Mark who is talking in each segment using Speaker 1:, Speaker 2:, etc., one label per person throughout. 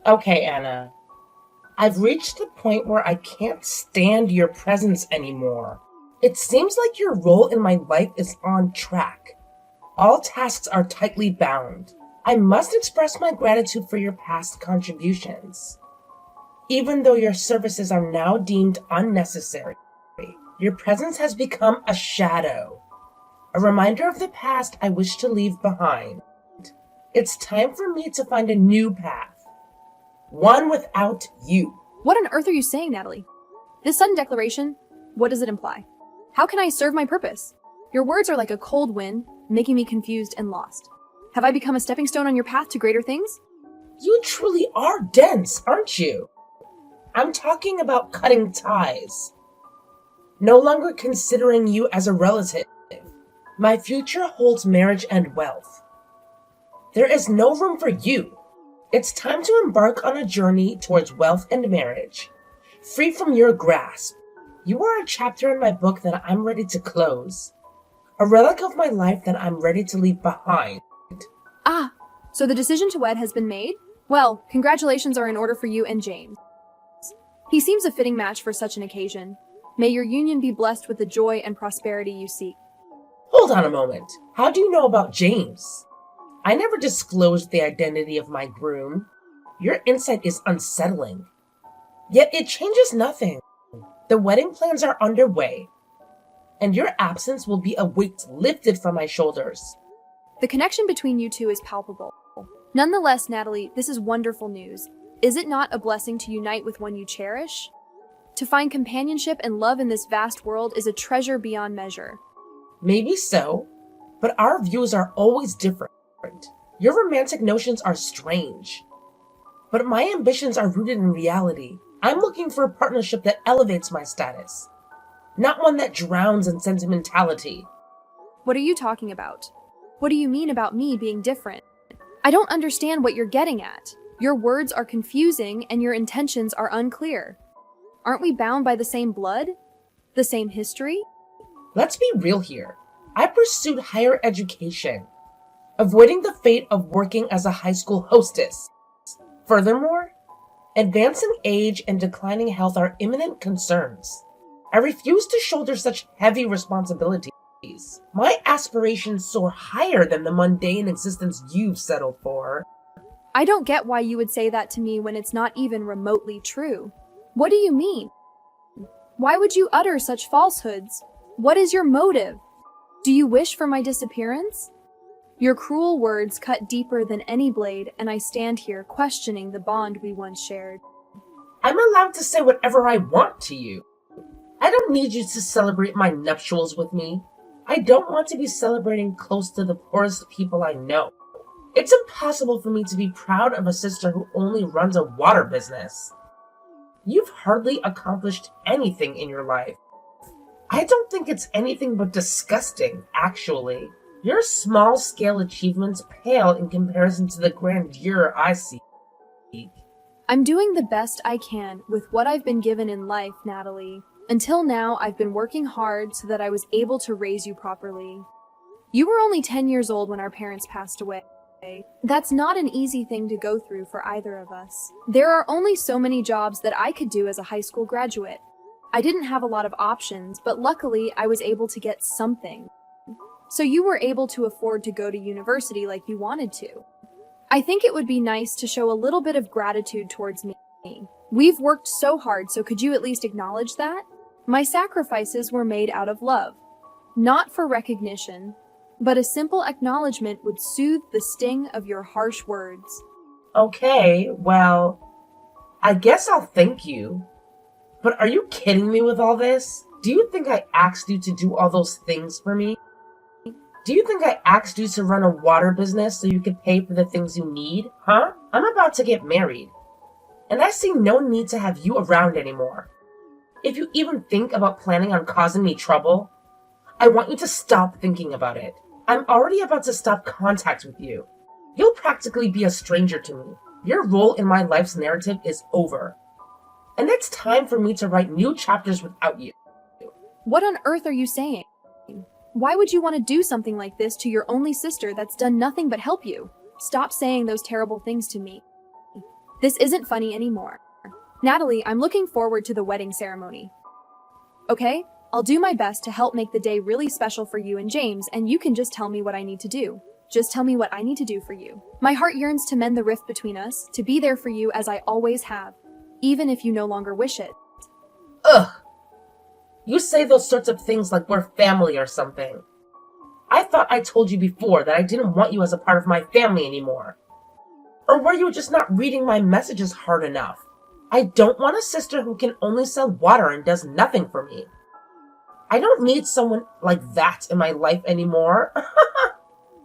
Speaker 1: Okay, Anna. I've reached the point where I can't stand your presence anymore. It seems like your role in my life is on track. All tasks are tightly bound. I must express my gratitude for your past contributions. Even though your services are now deemed unnecessary, your presence has become a shadow, a reminder of the past I wish to leave behind. It's time for me to find a new path, one without you.
Speaker 2: What on earth are you saying, Natalie? This sudden declaration, what does it imply? How can I serve my purpose? Your words are like a cold wind, making me confused and lost. Have I become a stepping stone on your path to greater things?
Speaker 1: You truly are dense, aren't you? I'm talking about cutting ties. No longer considering you as a relative. My future holds marriage and wealth. There is no room for you. It's time to embark on a journey towards wealth and marriage, free from your grasp. You are a chapter in my book that I'm ready to close, a relic of my life that I'm ready to leave behind.
Speaker 2: Ah, so the decision to wed has been made? Well, congratulations are in order for you and James. He seems a fitting match for such an occasion. May your union be blessed with the joy and prosperity you seek.
Speaker 1: Hold on a moment. How do you know about James? I never disclosed the identity of my groom. Your insight is unsettling. Yet it changes nothing. The wedding plans are underway, and your absence will be a weight lifted from my shoulders.
Speaker 2: The connection between you two is palpable. Nonetheless, Natalie, this is wonderful news. Is it not a blessing to unite with one you cherish? To find companionship and love in this vast world is a treasure beyond measure.
Speaker 1: Maybe so, but our views are always different. Your romantic notions are strange, but my ambitions are rooted in reality. I'm looking for a partnership that elevates my status, not one that drowns in sentimentality.
Speaker 2: What are you talking about? What do you mean about me being different? I don't understand what you're getting at. Your words are confusing and your intentions are unclear. Aren't we bound by the same blood? The same history?
Speaker 1: Let's be real here. I pursued higher education, avoiding the fate of working as a high school hostess. Furthermore, advancing age and declining health are imminent concerns. I refuse to shoulder such heavy responsibilities. My aspirations soar higher than the mundane existence you've settled for.
Speaker 2: I don't get why you would say that to me when it's not even remotely true. What do you mean? Why would you utter such falsehoods? What is your motive? Do you wish for my disappearance? Your cruel words cut deeper than any blade, and I stand here questioning the bond we once shared.
Speaker 1: I'm allowed to say whatever I want to you. I don't need you to celebrate my nuptials with me. I don't want to be celebrating close to the poorest people I know. It's impossible for me to be proud of a sister who only runs a water business. You've hardly accomplished anything in your life. I don't think it's anything but disgusting, actually. Your small-scale achievements pale in comparison to the grandeur I seek.
Speaker 2: I'm doing the best I can with what I've been given in life, Natalie. Until now, I've been working hard so that I was able to raise you properly. You were only 10 years old when our parents passed away. That's not an easy thing to go through for either of us. There are only so many jobs that I could do as a high school graduate. I didn't have a lot of options, but luckily I was able to get something. So you were able to afford to go to university like you wanted to. I think it would be nice to show a little bit of gratitude towards me. We've worked so hard, so could you at least acknowledge that? My sacrifices were made out of love, not for recognition, but a simple acknowledgement would soothe the sting of your harsh words.
Speaker 1: Okay, well, I guess I'll thank you. But are you kidding me with all this? Do you think I asked you to do all those things for me? Do you think I asked you to run a water business so you could pay for the things you need? Huh? I'm about to get married, and I see no need to have you around anymore. If you even think about planning on causing me trouble, I want you to stop thinking about it. I'm already about to stop contact with you. You'll practically be a stranger to me. Your role in my life's narrative is over. And it's time for me to write new chapters without you.
Speaker 2: What on earth are you saying? Why would you want to do something like this to your only sister that's done nothing but help you? Stop saying those terrible things to me. This isn't funny anymore. Natalie, I'm looking forward to the wedding ceremony. Okay? I'll do my best to help make the day really special for you and James, and you can just tell me what I need to do. Just tell me what I need to do for you. My heart yearns to mend the rift between us, to be there for you as I always have, even if you no longer wish it.
Speaker 1: Ugh! You say those sorts of things like we're family or something. I thought I told you before that I didn't want you as a part of my family anymore. Or were you just not reading my messages hard enough? I don't want a sister who can only sell water and does nothing for me. I don't need someone like that in my life anymore.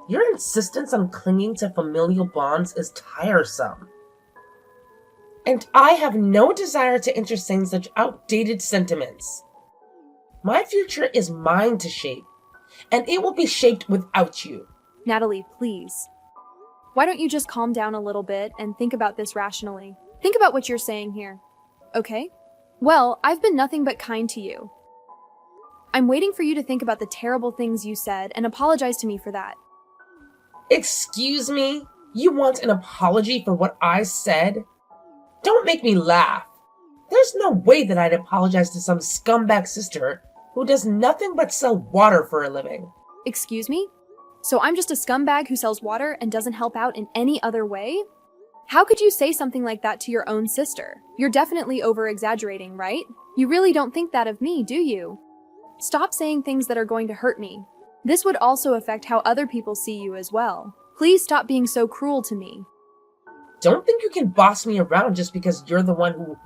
Speaker 1: Your insistence on clinging to familial bonds is tiresome. And I have no desire to entertain such outdated sentiments. My future is mine to shape, and it will be shaped without you.
Speaker 2: Natalie, please. Why don't you just calm down a little bit and think about this rationally? Think about what you're saying here. Okay? Well, I've been nothing but kind to you. I'm waiting for you to think about the terrible things you said and apologize to me for that.
Speaker 1: Excuse me? You want an apology for what I said? Don't make me laugh. There's no way that I'd apologize to some scumbag sister who does nothing but sell water for a living.
Speaker 2: Excuse me? So I'm just a scumbag who sells water and doesn't help out in any other way? How could you say something like that to your own sister? You're definitely over-exaggerating, right? You really don't think that of me, do you? Stop saying things that are going to hurt me. This would also affect how other people see you as well. Please stop being so cruel to me.
Speaker 1: Don't think you can boss me around just because you're the one who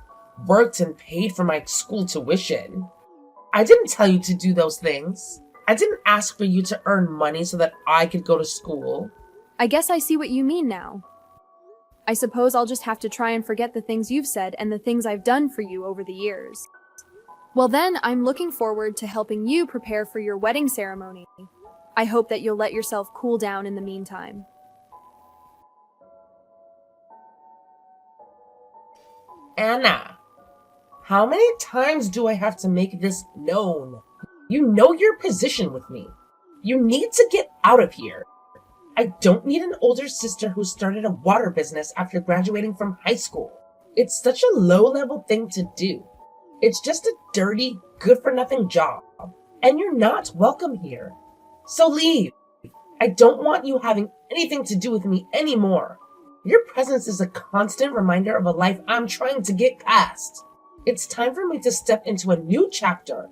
Speaker 1: worked and paid for my school tuition. I didn't tell you to do those things. I didn't ask for you to earn money so that I could go to school.
Speaker 2: I guess I see what you mean now. I suppose I'll just have to try and forget the things you've said and the things I've done for you over the years. Well then, I'm looking forward to helping you prepare for your wedding ceremony. I hope that you'll let yourself cool down in the meantime.
Speaker 1: Anna, how many times do I have to make this known? You know your position with me. You need to get out of here. I don't need an older sister who started a water business after graduating from high school. It's such a low-level thing to do. It's just a dirty, good-for-nothing job. And you're not welcome here. So leave. I don't want you having anything to do with me anymore. Your presence is a constant reminder of a life I'm trying to get past. It's time for me to step into a new chapter.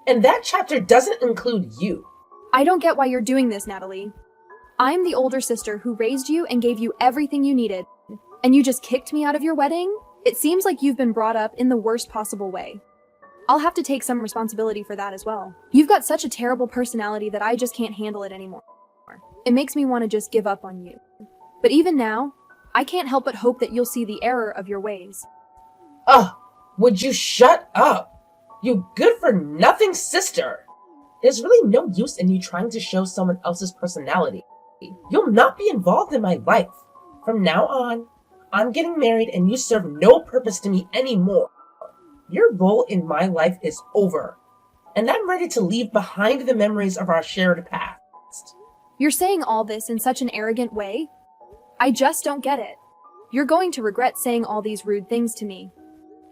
Speaker 1: And that chapter doesn't include you.
Speaker 2: I don't get why you're doing this, Natalie. I'm the older sister who raised you and gave you everything you needed. And you just kicked me out of your wedding? It seems like you've been brought up in the worst possible way. I'll have to take some responsibility for that as well. You've got such a terrible personality that I just can't handle it anymore. It makes me want to just give up on you. But even now, I can't help but hope that you'll see the error of your ways.
Speaker 1: Ugh, would you shut up? You good-for-nothing sister. There's really no use in you trying to show someone else's personality. You'll not be involved in my life. From now on, I'm getting married and you serve no purpose to me anymore. Your role in my life is over. And I'm ready to leave behind the memories of our shared past.
Speaker 2: You're saying all this in such an arrogant way? I just don't get it. You're going to regret saying all these rude things to me.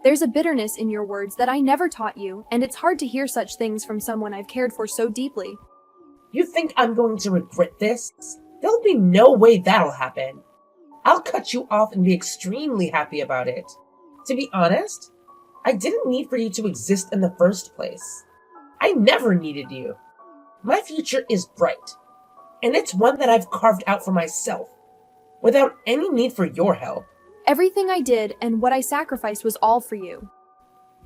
Speaker 2: There's a bitterness in your words that I never taught you, and it's hard to hear such things from someone I've cared for so deeply.
Speaker 1: You think I'm going to regret this? There'll be no way that'll happen. I'll cut you off and be extremely happy about it. To be honest, I didn't need for you to exist in the first place. I never needed you. My future is bright, and it's one that I've carved out for myself, without any need for your help.
Speaker 2: Everything I did and what I sacrificed was all for you.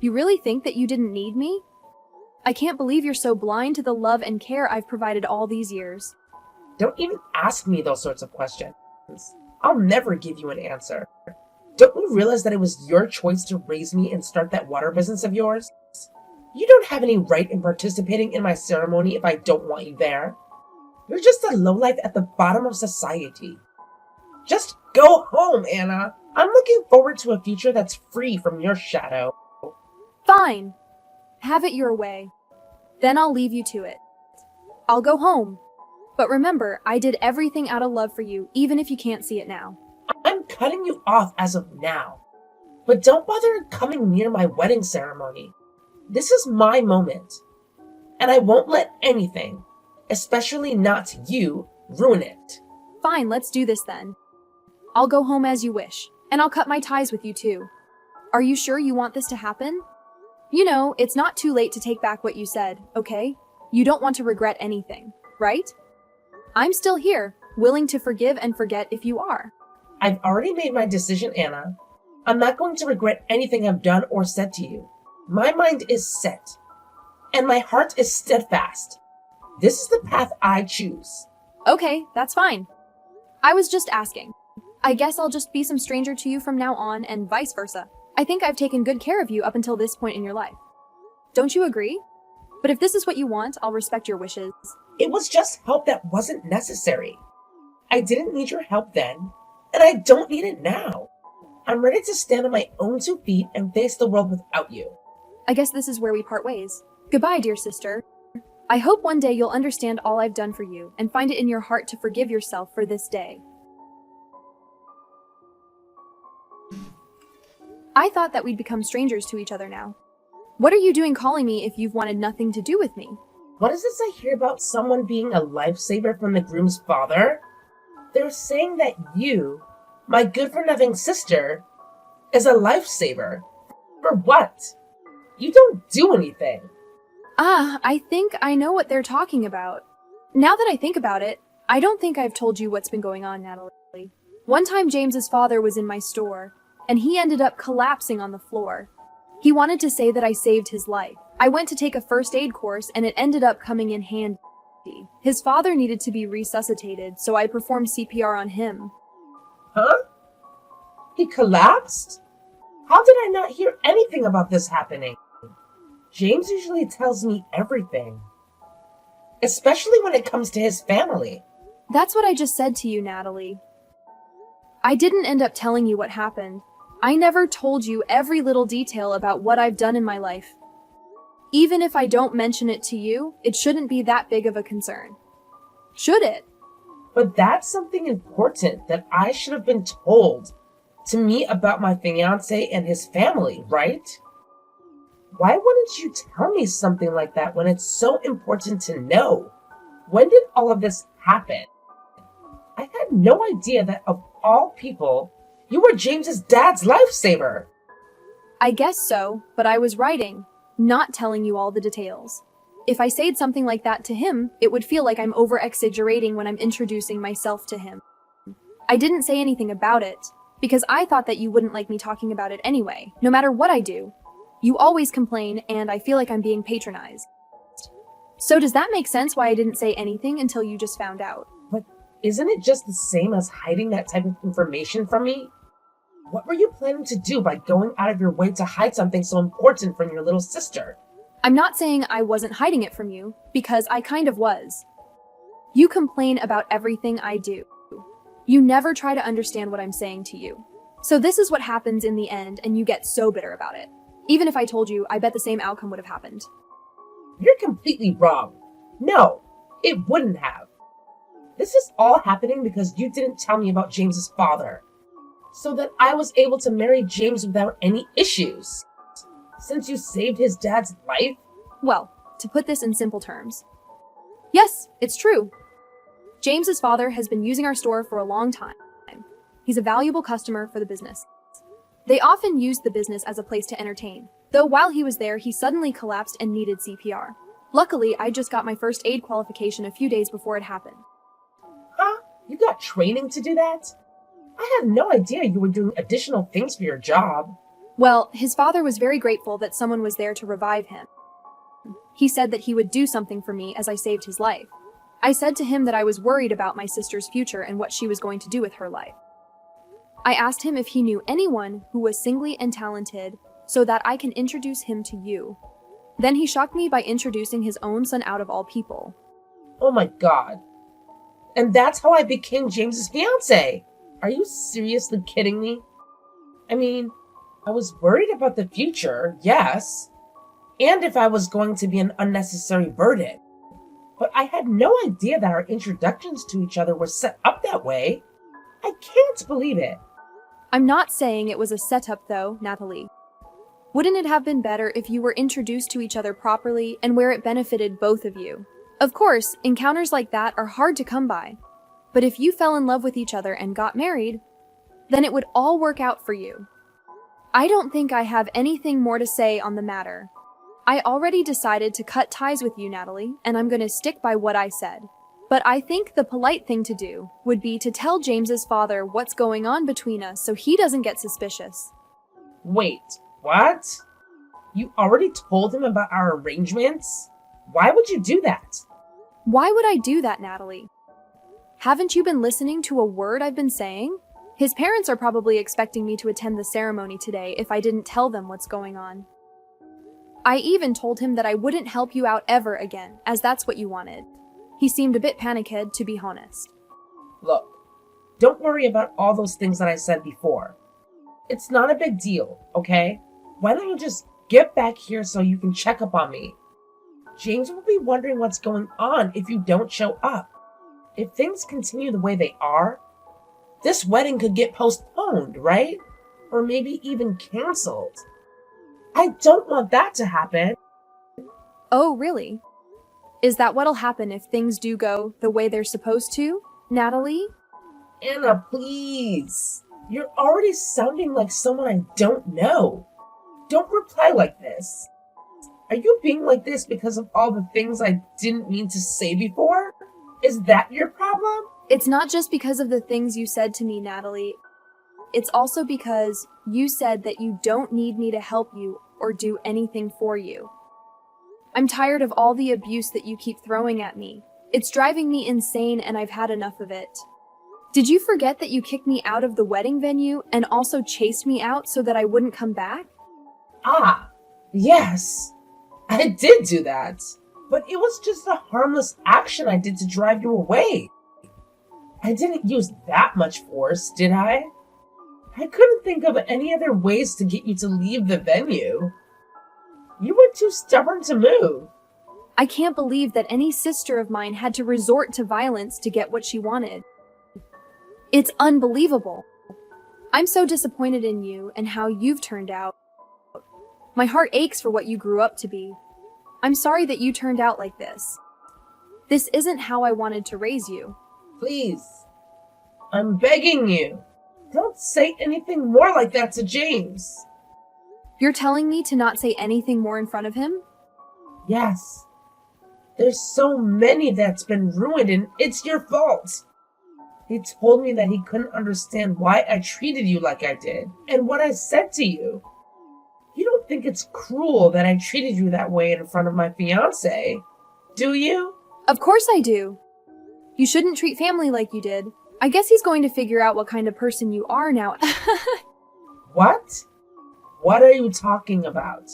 Speaker 2: You really think that you didn't need me? I can't believe you're so blind to the love and care I've provided all these years.
Speaker 1: Don't even ask me those sorts of questions. I'll never give you an answer. Don't you realize that it was your choice to raise me and start that water business of yours? You don't have any right in participating in my ceremony if I don't want you there. You're just a lowlife at the bottom of society. Just go home, Anna. I'm looking forward to a future that's free from your shadow.
Speaker 2: Fine. Have it your way. Then I'll leave you to it. I'll go home. But remember, I did everything out of love for you, even if you can't see it now.
Speaker 1: I'm cutting you off as of now. But don't bother coming near my wedding ceremony. This is my moment. And I won't let anything, especially not you, ruin it.
Speaker 2: Fine, let's do this then. I'll go home as you wish, and I'll cut my ties with you too. Are you sure you want this to happen? You know, it's not too late to take back what you said, okay? You don't want to regret anything, right? I'm still here, willing to forgive and forget if you are.
Speaker 1: I've already made my decision, Anna. I'm not going to regret anything I've done or said to you. My mind is set, and my heart is steadfast. This is the path I choose.
Speaker 2: Okay, that's fine. I was just asking. I guess I'll just be some stranger to you from now on, and vice versa. I think I've taken good care of you up until this point in your life. Don't you agree? But if this is what you want, I'll respect your wishes.
Speaker 1: It was just help that wasn't necessary. I didn't need your help then, and I don't need it now. I'm ready to stand on my own 2 feet and face the world without you.
Speaker 2: I guess this is where we part ways. Goodbye, dear sister. I hope one day you'll understand all I've done for you and find it in your heart to forgive yourself for this day. I thought that we'd become strangers to each other now. What are you doing calling me if you've wanted nothing to do with me?
Speaker 1: What is this I hear about someone being a lifesaver from the groom's father? They're saying that you, my good-for-nothing sister, is a lifesaver. For what? You don't do anything.
Speaker 2: I think I know what they're talking about. Now that I think about it, I don't think I've told you what's been going on, Natalie. One time James's father was in my store, and he ended up collapsing on the floor. He wanted to say that I saved his life. I went to take a first aid course, and it ended up coming in handy. His father needed to be resuscitated, so I performed CPR on him.
Speaker 1: Huh? He collapsed? How did I not hear anything about this happening? James usually tells me everything, especially when it comes to his family.
Speaker 2: That's what I just said to you, Natalie. I didn't end up telling you what happened. I never told you every little detail about what I've done in my life. Even if I don't mention it to you, it shouldn't be that big of a concern. Should it?
Speaker 1: But that's something important that I should have been told to me about my fiancé and his family, right? Why wouldn't you tell me something like that when it's so important to know? When did all of this happen? I had no idea that of all people, you were James's dad's lifesaver.
Speaker 2: I guess so, but I was writing, not telling you all the details. If I said something like that to him, it would feel like I'm over-exaggerating when I'm introducing myself to him. I didn't say anything about it, because I thought that you wouldn't like me talking about it anyway, no matter what I do. You always complain, and I feel like I'm being patronized. So does that make sense why I didn't say anything until you just found out?
Speaker 1: But isn't it just the same as hiding that type of information from me? What were you planning to do by going out of your way to hide something so important from your little sister?
Speaker 2: I'm not saying I wasn't hiding it from you, because I kind of was. You complain about everything I do. You never try to understand what I'm saying to you. So this is what happens in the end, and you get so bitter about it. Even if I told you, I bet the same outcome would have happened.
Speaker 1: You're completely wrong. No, it wouldn't have. This is all happening because you didn't tell me about James's father, so that I was able to marry James without any issues. Since you saved his dad's life?
Speaker 2: Well, to put this in simple terms. Yes, it's true. James's father has been using our store for a long time. He's a valuable customer for the business. They often used the business as a place to entertain, though while he was there, he suddenly collapsed and needed CPR. Luckily, I just got my first aid qualification a few days before it happened.
Speaker 1: Huh? You got training to do that? I had no idea you were doing additional things for your job.
Speaker 2: Well, his father was very grateful that someone was there to revive him. He said that he would do something for me as I saved his life. I said to him that I was worried about my sister's future and what she was going to do with her life. I asked him if he knew anyone who was singly and talented so that I can introduce him to you. Then he shocked me by introducing his own son out of all people.
Speaker 1: Oh my god. And that's how I became James's fiancé. Are you seriously kidding me? I mean, I was worried about the future, yes, and if I was going to be an unnecessary burden. But I had no idea that our introductions to each other were set up that way. I can't believe it.
Speaker 2: I'm not saying it was a setup though, Natalie. Wouldn't it have been better if you were introduced to each other properly and where it benefited both of you? Of course, encounters like that are hard to come by. But if you fell in love with each other and got married, then it would all work out for you. I don't think I have anything more to say on the matter. I already decided to cut ties with you, Natalie, and I'm going to stick by what I said. But I think the polite thing to do would be to tell James's father what's going on between us so he doesn't get suspicious.
Speaker 1: Wait, what? You already told him about our arrangements? Why would you do that?
Speaker 2: Why would I do that, Natalie? Haven't you been listening to a word I've been saying? His parents are probably expecting me to attend the ceremony today if I didn't tell them what's going on. I even told him that I wouldn't help you out ever again, as that's what you wanted. He seemed a bit panicked, to be honest.
Speaker 1: Look, don't worry about all those things that I said before. It's not a big deal, okay? Why don't you just get back here so you can check up on me? James will be wondering what's going on if you don't show up. If things continue the way they are, this wedding could get postponed, right? Or maybe even canceled. I don't want that to happen.
Speaker 2: Oh, really? Is that what'll happen if things do go the way they're supposed to, Natalie?
Speaker 1: Anna, please. You're already sounding like someone I don't know. Don't reply like this. Are you being like this because of all the things I didn't mean to say before? Is that your problem?
Speaker 2: It's not just because of the things you said to me, Natalie. It's also because you said that you don't need me to help you or do anything for you. I'm tired of all the abuse that you keep throwing at me. It's driving me insane and I've had enough of it. Did you forget that you kicked me out of the wedding venue and also chased me out so that I wouldn't come back?
Speaker 1: Ah, yes. I did do that. But it was just a harmless action I did to drive you away. I didn't use that much force, did I? I couldn't think of any other ways to get you to leave the venue. You were too stubborn to move.
Speaker 2: I can't believe that any sister of mine had to resort to violence to get what she wanted. It's unbelievable. I'm so disappointed in you and how you've turned out. My heart aches for what you grew up to be. I'm sorry that you turned out like this. This isn't how I wanted to raise you.
Speaker 1: Please, I'm begging you. Don't say anything more like that to James.
Speaker 2: You're telling me to not say anything more in front of him?
Speaker 1: Yes. There's so many that's been ruined and it's your fault. He told me that he couldn't understand why I treated you like I did and what I said to you. You don't think it's cruel that I treated you that way in front of my fiancé, do you?
Speaker 2: Of course I do. You shouldn't treat family like you did. I guess he's going to figure out what kind of person you are now.
Speaker 1: What? What are you talking about?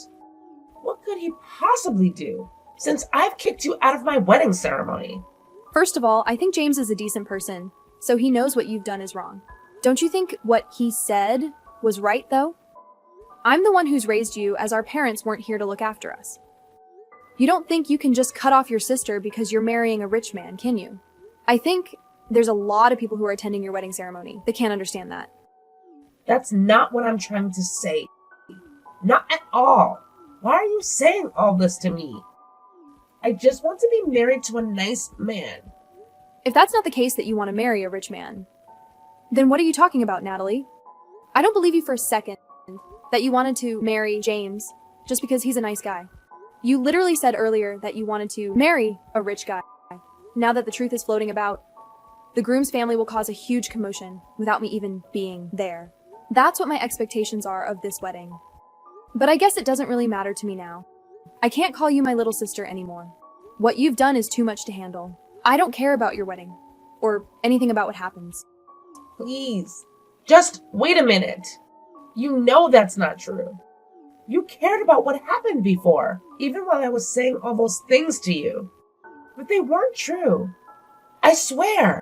Speaker 1: What could he possibly do, since I've kicked you out of my wedding ceremony?
Speaker 2: First of all, I think James is a decent person, so he knows what you've done is wrong. Don't you think what he said was right, though? I'm the one who's raised you, as our parents weren't here to look after us. You don't think you can just cut off your sister because you're marrying a rich man, can you? I think there's a lot of people who are attending your wedding ceremony that can't understand that.
Speaker 1: That's not what I'm trying to say. Not at all. Why are you saying all this to me? I just want to be married to a nice man.
Speaker 2: If that's not the case that you want to marry a rich man, then what are you talking about, Natalie? I don't believe you for a second that you wanted to marry James just because he's a nice guy. You literally said earlier that you wanted to marry a rich guy. Now that the truth is floating about, the groom's family will cause a huge commotion without me even being there. That's what my expectations are of this wedding. But I guess it doesn't really matter to me now. I can't call you my little sister anymore. What you've done is too much to handle. I don't care about your wedding, or anything about what happens.
Speaker 1: Please, just wait a minute. You know that's not true. You cared about what happened before, even while I was saying all those things to you. But they weren't true. I swear.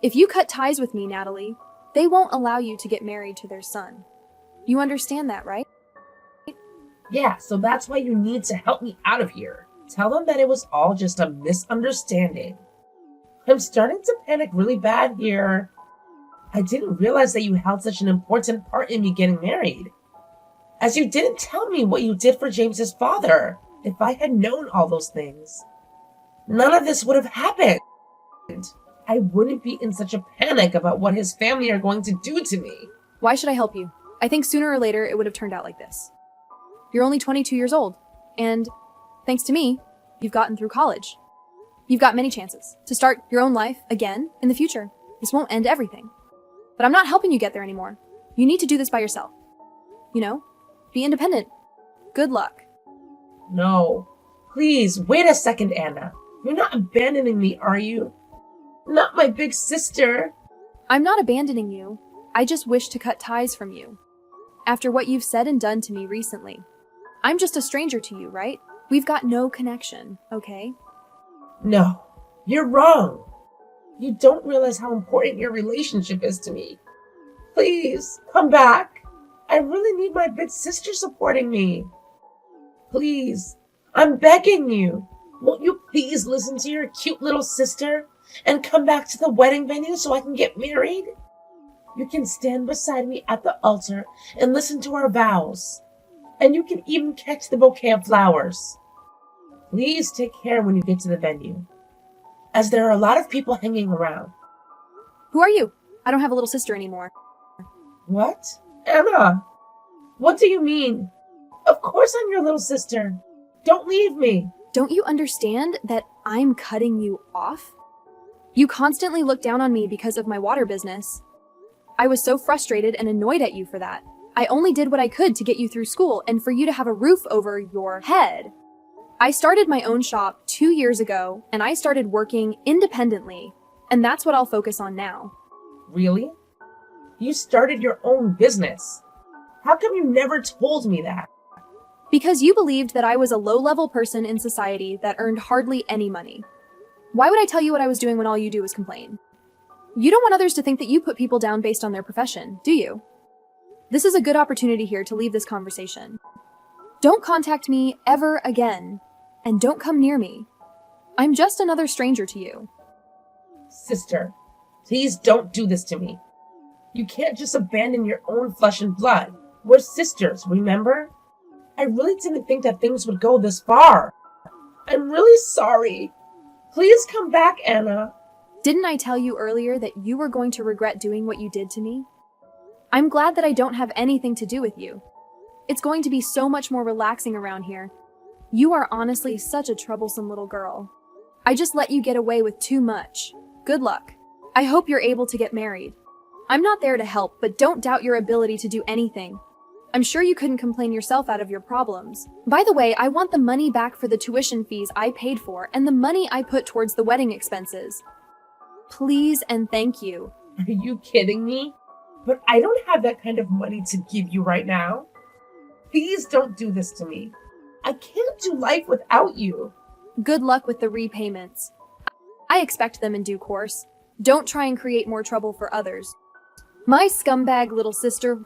Speaker 2: If you cut ties with me, Natalie, they won't allow you to get married to their son. You understand that, right?
Speaker 1: Yeah, so that's why you need to help me out of here. Tell them that it was all just a misunderstanding. I'm starting to panic really bad here. I didn't realize that you held such an important part in me getting married. As you didn't tell me what you did for James's father. If I had known all those things, none of this would have happened. I wouldn't be in such a panic about what his family are going to do to me.
Speaker 2: Why should I help you? I think sooner or later it would have turned out like this. You're only 22 years old, and thanks to me, you've gotten through college. You've got many chances to start your own life again in the future. This won't end everything. But I'm not helping you get there anymore. You need to do this by yourself. You know, be independent. Good luck.
Speaker 1: No. Please, wait a second, Anna. You're not abandoning me, are you? Not my big sister.
Speaker 2: I'm not abandoning you. I just wish to cut ties from you. After what you've said and done to me recently. I'm just a stranger to you, right? We've got no connection, okay?
Speaker 1: No, you're wrong. You don't realize how important your relationship is to me. Please, come back. I really need my big sister supporting me. Please, I'm begging you. Won't you please listen to your cute little sister and come back to the wedding venue so I can get married? You can stand beside me at the altar and listen to our vows. And you can even catch the bouquet of flowers. Please take care when you get to the venue, as there are a lot of people hanging around.
Speaker 2: Who are you? I don't have a little sister anymore.
Speaker 1: What? Anna, what do you mean? Of course I'm your little sister. Don't leave me.
Speaker 2: Don't you understand that I'm cutting you off? You constantly look down on me because of my water business. I was so frustrated and annoyed at you for that. I only did what I could to get you through school and for you to have a roof over your head. I started my own shop 2 years ago, and I started working independently, and that's what I'll focus on now.
Speaker 1: Really? You started your own business. How come you never told me that?
Speaker 2: Because you believed that I was a low-level person in society that earned hardly any money. Why would I tell you what I was doing when all you do is complain? You don't want others to think that you put people down based on their profession, do you? This is a good opportunity here to leave this conversation. Don't contact me ever again, and don't come near me. I'm just another stranger to you.
Speaker 1: Sister, please don't do this to me. You can't just abandon your own flesh and blood. We're sisters, remember? I really didn't think that things would go this far. I'm really sorry. Please come back, Anna.
Speaker 2: Didn't I tell you earlier that you were going to regret doing what you did to me? I'm glad that I don't have anything to do with you. It's going to be so much more relaxing around here. You are honestly such a troublesome little girl. I just let you get away with too much. Good luck. I hope you're able to get married. I'm not there to help, but don't doubt your ability to do anything. I'm sure you couldn't complain yourself out of your problems. By the way, I want the money back for the tuition fees I paid for and the money I put towards the wedding expenses. Please and thank you.
Speaker 1: Are you kidding me? But I don't have that kind of money to give you right now. Please don't do this to me. I can't do life without you.
Speaker 2: Good luck with the repayments. I expect them in due course. Don't try and create more trouble for others. My scumbag little sister